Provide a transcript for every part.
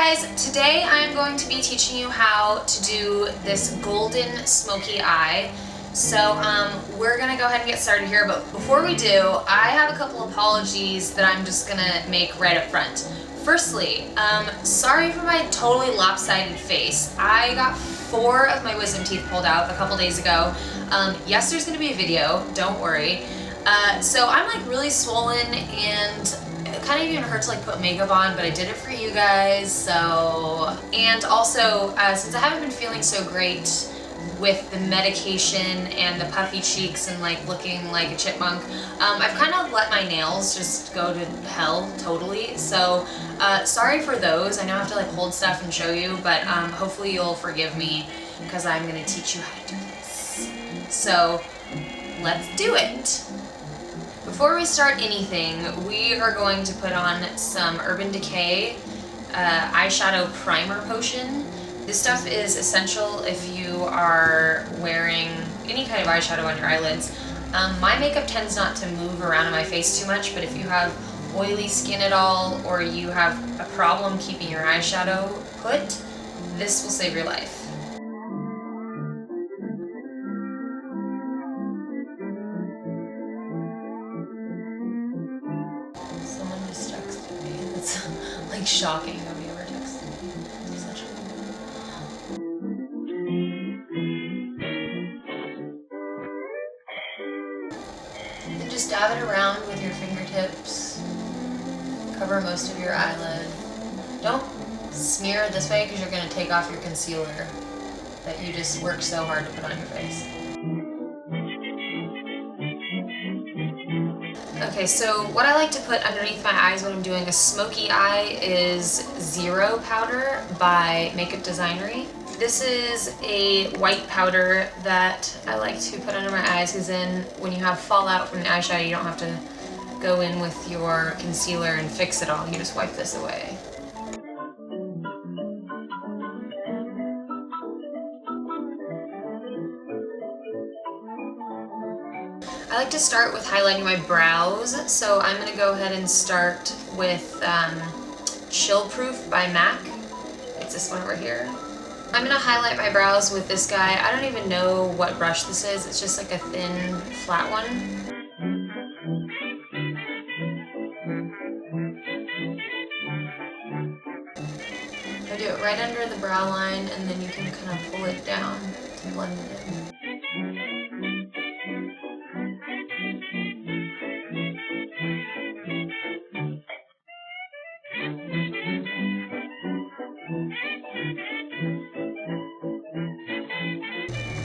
Hi guys, today I'm going to be teaching you how to do this golden smoky eye. So we're gonna go ahead and get started here, but before we do, I have a couple apologies that I'm just gonna make right up front. Firstly, sorry for my totally lopsided face. I got 4 of my wisdom teeth pulled out a couple days ago. Yes, there's gonna be a video, don't worry. So I'm like really swollen and it kind of even hurts to like put makeup on, but I did it for you guys. So, and also since I haven't been feeling so great with the medication and the puffy cheeks and like looking like a chipmunk, I've kind of let my nails just go to hell totally. So sorry for those. I know I have to like hold stuff and show you, but hopefully you'll forgive me because I'm going to teach you how to do this. So let's do it. Before we start anything, we are going to put on some Urban Decay Eyeshadow Primer Potion. This stuff is essential if you are wearing any kind of eyeshadow on your eyelids. My makeup tends not to move around in my face too much, but if you have oily skin at all or you have a problem keeping your eyeshadow put, this will save your life. Like shocking, nobody ever texted me. Such a... And just dab it around with your fingertips. Cover most of your eyelid. Don't smear this way because you're going to take off your concealer that you just worked so hard to put on your face. Okay, so what I like to put underneath my eyes when I'm doing a smoky eye is Zero powder by Makeup Designery. This is a white powder that I like to put under my eyes because then when you have fallout from the eyeshadow, you don't have to go in with your concealer and fix it all. You just wipe this away. I like to start with highlighting my brows, so I'm going to go ahead and start with Chill Proof by MAC. It's this one over here. I'm going to highlight my brows with this guy. I don't even know what brush this is. It's just like a thin, flat one. I do it right under the brow line, and then you can kind of pull it down to blend it in.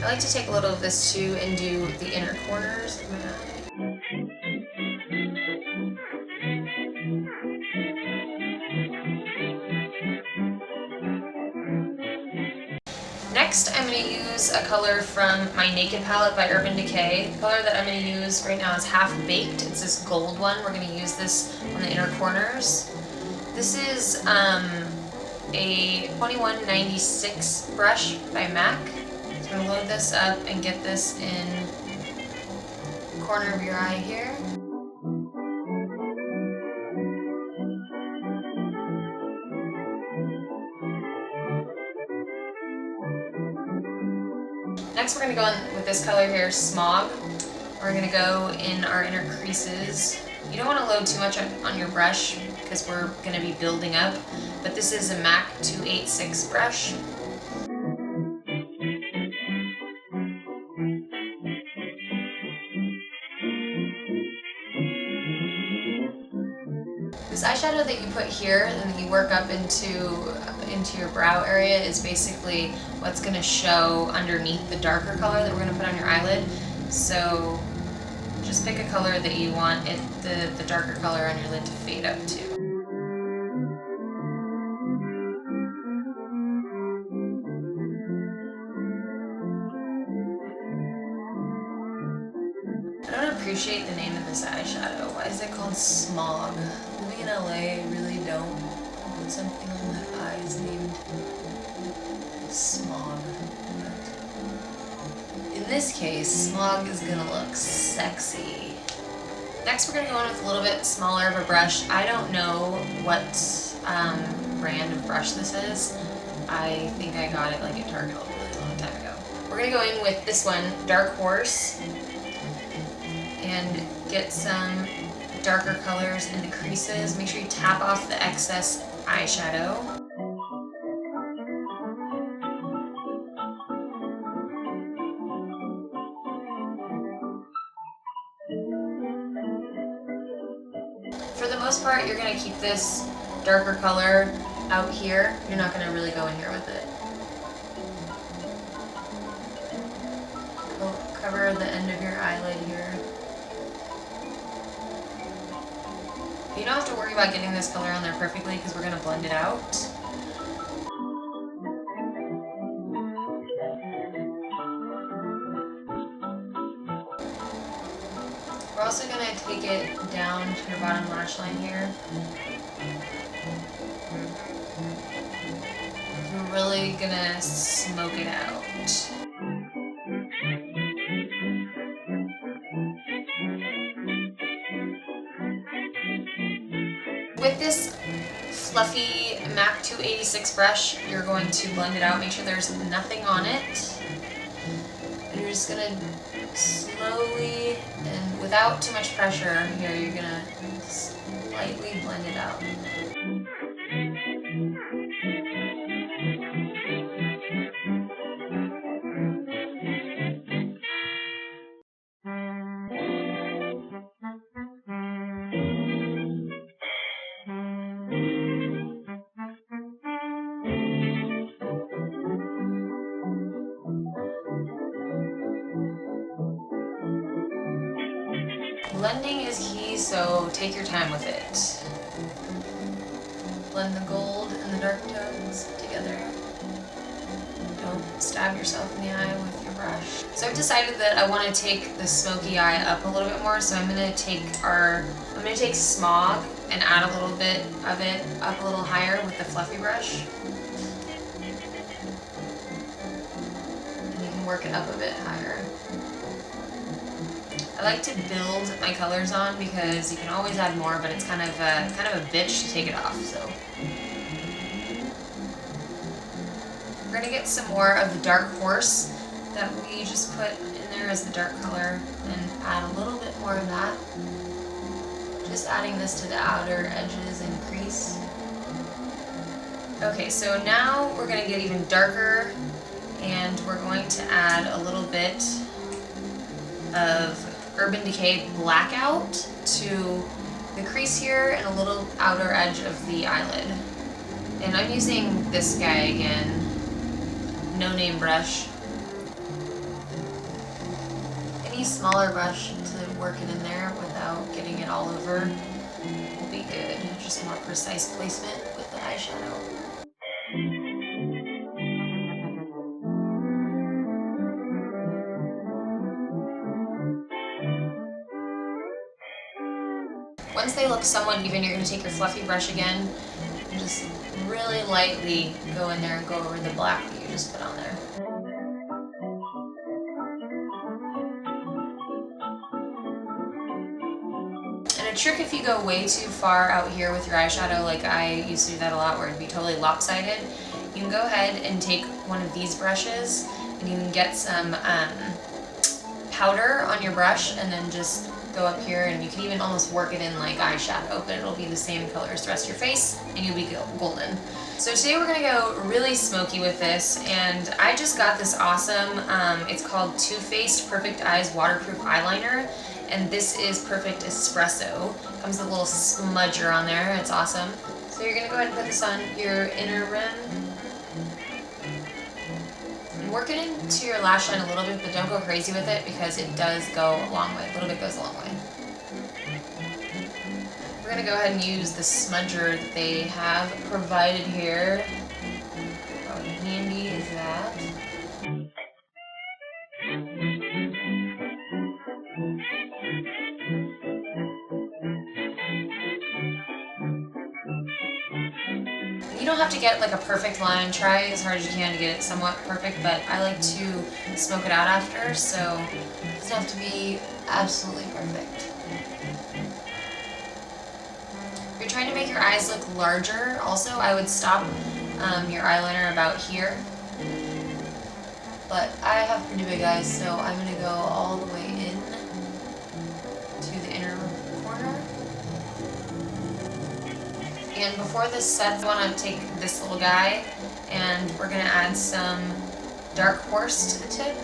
I like to take a little of this too and do the inner corners of my eye. Next, I'm going to use a color from my Naked palette by Urban Decay. The color that I'm going to use right now is Half Baked. It's this gold one. We're going to use this on the inner corners. This is a 2196 brush by MAC. So I'm going to load this up and get this in the corner of your eye here. Next we're going to go in with this color here, Smog. We're going to go in our inner creases. You don't want to load too much on your brush because we're going to be building up, but this is a MAC 286 brush. This eyeshadow that you put here and that you work up into your brow area is basically what's going to show underneath the darker color that we're going to put on your eyelid. So just pick a color that you want the darker color on your lid to fade up to. I don't appreciate the name of this eyeshadow. Why is it called Smog? Living in LA, I really don't put something on my eyes named Smog. But in this case, Smog is gonna look sexy. Next we're gonna go in with a little bit smaller of a brush. I don't know what brand of brush this is. I think I got it like at Target a really long time ago. We're gonna go in with this one, Dark Horse, and get some darker colors in the creases. Make sure you tap off the excess eyeshadow. For the most part, you're going to keep this darker color out here. You're not going to really go in here with it. We'll cover the end of your eyelid here. You don't have to worry about getting this color on there perfectly because we're going to blend it out. We're also going to take it down to your bottom lash line here. We're really going to smoke it out. With this fluffy MAC 286 brush, you're going to blend it out. Make sure there's nothing on it. And you're just going to slowly and without too much pressure here, you're going to slightly blend it out. Blending is key, so take your time with it. Blend the gold and the dark tones together. Don't stab yourself in the eye with your brush. So I've decided that I want to take the smoky eye up a little bit more, so I'm going to take Smog and add a little bit of it up a little higher with the fluffy brush. And you can work it up a bit higher. I like to build my colors on because you can always add more, but it's kind of a bitch to take it off. So we're gonna get some more of the Dark Horse that we just put in there as the dark color, and add a little bit more of that. Just adding this to the outer edges and crease. Okay, so now we're gonna get even darker, and we're going to add a little bit of Urban Decay Blackout to the crease here and a little outer edge of the eyelid. And I'm using this guy again, No Name brush. Any smaller brush to work it in there without getting it all over will be good. Just more precise placement with the eyeshadow. Once they look somewhat even, you're going to take your fluffy brush again and just really lightly go in there and go over the black that you just put on there. And a trick if you go way too far out here with your eyeshadow, like I used to do that a lot where it'd be totally lopsided, you can go ahead and take one of these brushes and you can get some powder on your brush and then just go up here, and you can even almost work it in like eyeshadow, but it'll be the same color as the rest of your face and you'll be golden. So today we're gonna go really smoky with this, and I just got this awesome, it's called Too Faced Perfect Eyes Waterproof Eyeliner, and this is Perfect Espresso. Comes with a little smudger on there, it's awesome. So you're gonna go ahead and put this on your inner rim. Work it into your lash line a little bit, but don't go crazy with it because it does go a long way. A little bit goes a long way. We're going to go ahead and use the smudger that they have provided here. How handy is that? You don't have to get like a perfect line. Try as hard as you can to get it somewhat perfect, but I like to smoke it out after, so it doesn't have to be absolutely perfect. If you're trying to make your eyes look larger, also I would stop your eyeliner about here. But I have pretty big eyes, so I'm going to go all the way in to the inner corner. And before this sets, I want to take this little guy and we're going to add some dark horse to the tip.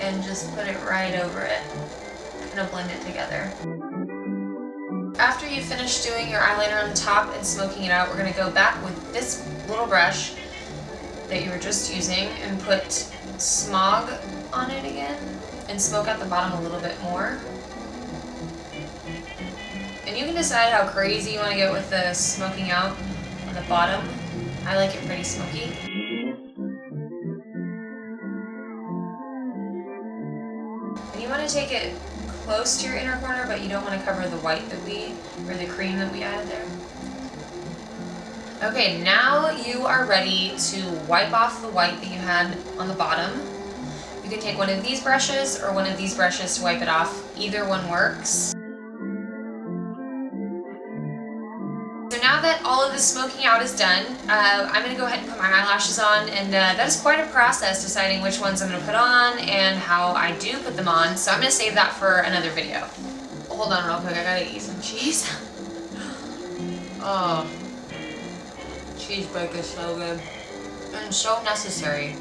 And just put it right over it. Kind of blend it together. After you finish doing your eyeliner on the top and smoking it out, we're going to go back with this little brush that you were just using and put Smog on it again and smoke out the bottom a little bit more. And you can decide how crazy you want to get with the smoking out on the bottom. I like it pretty smoky. And you want to take it close to your inner corner, but you don't want to cover the white that or the cream that we added there. Okay, now you are ready to wipe off the white that you had on the bottom. You can take one of these brushes or one of these brushes to wipe it off. Either one works. So now that all of the smoking out is done, I'm going to go ahead and put my eyelashes on, and that is quite a process deciding which ones I'm going to put on and how I do put them on, so I'm going to save that for another video. Hold on real quick, I gotta eat some cheese. Oh, cheese break is so good and so necessary.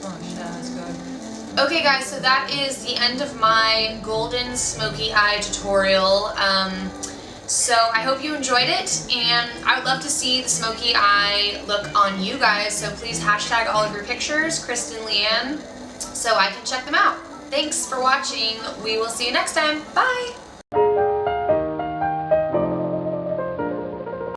Oh shit, that's good. Okay guys, so that is the end of my golden smoky eye tutorial. So I hope you enjoyed it, and I would love to see the smoky eye look on you guys, so please hashtag all of your pictures, KristenLeanne, so I can check them out. Thanks for watching. We will see you next time. Bye!